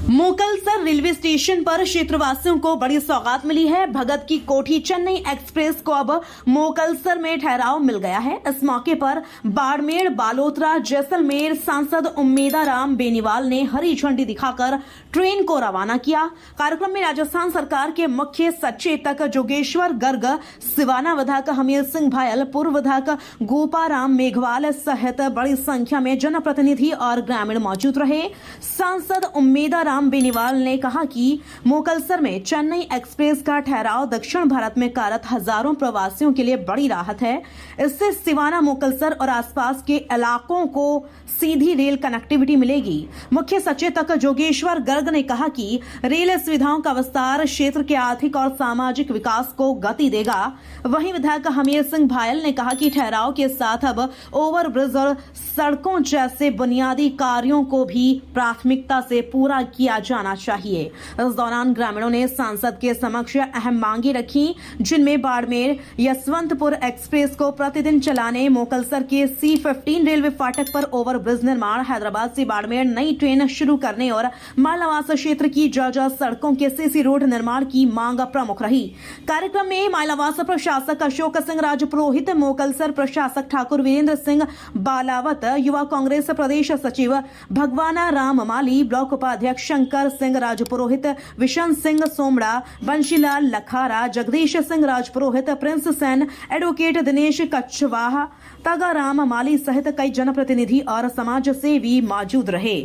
Mokalsar railway station पर क्षेत्रवासियों को बड़ी सौगात मिली है। भगत की कोठी चेन्नई एक्सप्रेस को अब मोकलसर में ठहराव मिल गया है। इस मौके पर बाड़मेर, बालोतरा, जैसलमेर सांसद उम्मेदाराम बेनीवाल ने हरी झंडी दिखाकर ट्रेन को रवाना किया। कार्यक्रम में राजस्थान सरकार के मुख्य सचेतक जोगेश्वर गर्ग, सिवाना विधायक हमीर सिंह भायल, पूर्व विधायक गोपाराम मेघवाल सहित बड़ी संख्या में जनप्रतिनिधि और ग्रामीण मौजूद रहे। सांसद उम्मेदाराम बेनीवाल ने कहा कि मोकलसर में चेन्नई एक्सप्रेस का ठहराव दक्षिण भारत में कार्यरत हजारों प्रवासियों के लिए बड़ी राहत है। इससे सिवाना, मोकलसर और आसपास के इलाकों को सीधी रेल कनेक्टिविटी मिलेगी। मुख्य सचेतक जोगेश्वर गर्ग ने कहा कि रेल सुविधाओं का विस्तार क्षेत्र के आर्थिक और सामाजिक विकास को गति देगा। वहीं विधायक हमीर सिंह भायल ने कहा कि ठहराव के साथ अब ओवरब्रिज और सड़कों जैसे बुनियादी कार्यों को भी प्राथमिकता से पूरा किया जाना चाहिए। इस दौरान ग्रामीणों ने सांसद के समक्ष अहम मांगे रखी, जिनमें बाड़मेर यशवंतपुर एक्सप्रेस को प्रतिदिन चलाने, मोकलसर के C15 रेलवे फाटक पर ओवरब्रिज निर्माण, हैदराबाद से बाड़मेर नई ट्रेन शुरू करने और माइलावास क्षेत्र की जर्जर सड़कों के CC रोड निर्माण की मांग प्रमुख रही। कार्यक्रम में माइलावास प्रशासक अशोक सिंह राजपुरोहित, मोकलसर प्रशासक ठाकुर वीरेंद्र सिंह बालावत, युवा कांग्रेस प्रदेश सचिव भगवाना राम माली, ब्लॉक उपाध्यक्ष Shankar Singh Rajpurohit, vision Singh सोमड़ा, Banshilal Lakhara, Jagdish Singh Rajpurohit, Prince Sen, advocate Dinesh Kachhwaha, Tagaram माली सहित कई जनप्रतिनिधि और समाज सेवी मौजूद रहे।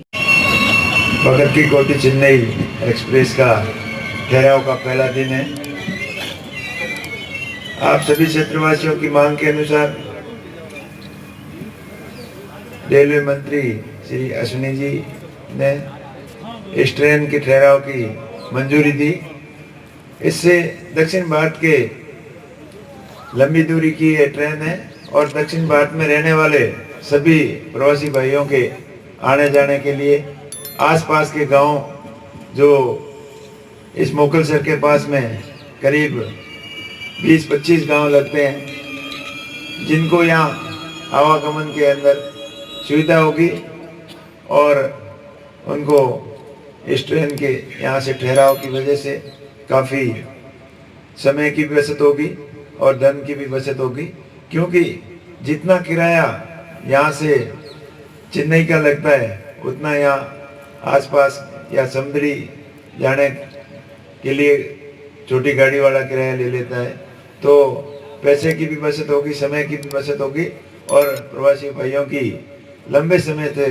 भगत की कोठी चेन्नई एक्सप्रेस का ठहराव का पहला दिन है। आप सभी क्षेत्रवासियों की मांग के अनुसार रेलवे मंत्री श्री अश्विनी जी ने इस ट्रेन के ठहराव की मंजूरी दी। इससे दक्षिण भारत के लंबी दूरी की ये ट्रेन है और दक्षिण भारत में रहने वाले सभी प्रवासी भाइयों के आने जाने के लिए आसपास के गांव जो इस मोकलसर के पास में करीब 20-25 गांव लगते हैं, जिनको यहाँ आवागमन के अंदर सुविधा होगी और उनको इस ट्रेन के यहाँ से ठहराव की वजह से काफ़ी समय की भी बचत होगी और धन की भी बचत होगी, क्योंकि जितना किराया यहाँ से चेन्नई का लगता है उतना यहाँ आसपास या समुद्री जाने के लिए छोटी गाड़ी वाला किराया ले लेता है। तो पैसे की भी बचत होगी, समय की भी बचत होगी और प्रवासी भाइयों की लंबे समय से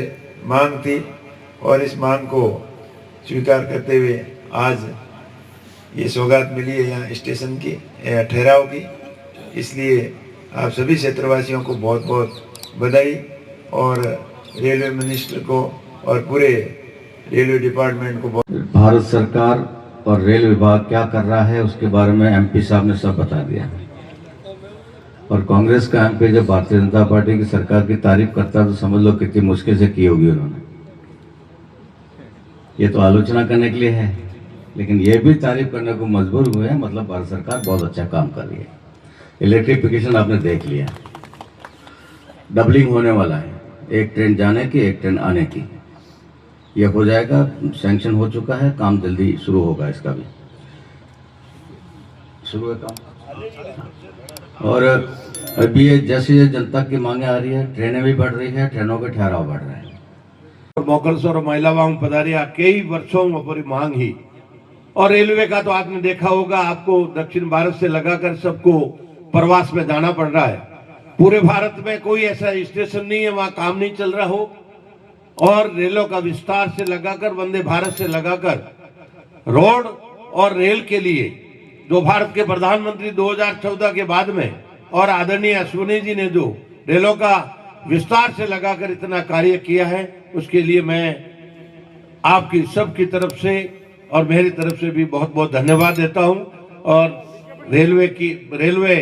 मांग थी और इस मांग को स्वीकार करते हुए आज ये सौगात मिली है यहाँ स्टेशन की ठहराव की। इसलिए आप सभी क्षेत्रवासियों को बहुत बहुत बधाई और रेलवे मिनिस्टर को और पूरे रेलवे डिपार्टमेंट को बहुत। भारत सरकार और रेल विभाग क्या कर रहा है उसके बारे में MP साहब ने सब बता दिया। और कांग्रेस का MP जब भारतीय जनता पार्टी की सरकार की तारीफ करता है तो समझ लो कितनी मुश्किल से की होगी उन्होंने। ये तो आलोचना करने के लिए है, लेकिन ये भी तारीफ करने को मजबूर हुए हैं, मतलब भारत सरकार बहुत अच्छा काम कर रही है। इलेक्ट्रिफिकेशन आपने देख लिया, डबलिंग होने वाला है, एक ट्रेन जाने की, एक ट्रेन आने की, ये हो जाएगा, सैंक्शन हो चुका है, काम जल्दी शुरू होगा, इसका भी शुरू है काम। और अभी ये जैसे जनता की मांगे आ रही है, ट्रेनें भी बढ़ रही है, ट्रेनों के ठहराव बढ़ रहे हैं। मोकलसर और महिलावां पधारिया कई वर्षों में मांग ही, और रेलवे का तो आपने देखा होगा, आपको दक्षिण भारत से लगाकर सबको प्रवास में जाना पड़ रहा है। पूरे भारत में कोई ऐसा स्टेशन नहीं है वहां काम नहीं चल रहा हो, और रेलों का विस्तार से लगाकर, वंदे भारत से लगाकर रोड और रेल के लिए जो भारत के प्रधानमंत्री 2014 के बाद में और आदरणीय अश्विनी जी ने जो रेलों का विस्तार से लगाकर इतना कार्य किया है, उसके लिए मैं आपकी सबकी तरफ से और मेरी तरफ से भी बहुत बहुत धन्यवाद देता हूं। और रेलवे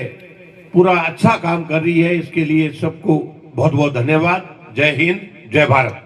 पूरा अच्छा काम कर रही है, इसके लिए सबको बहुत बहुत धन्यवाद। जय हिंद, जय भारत।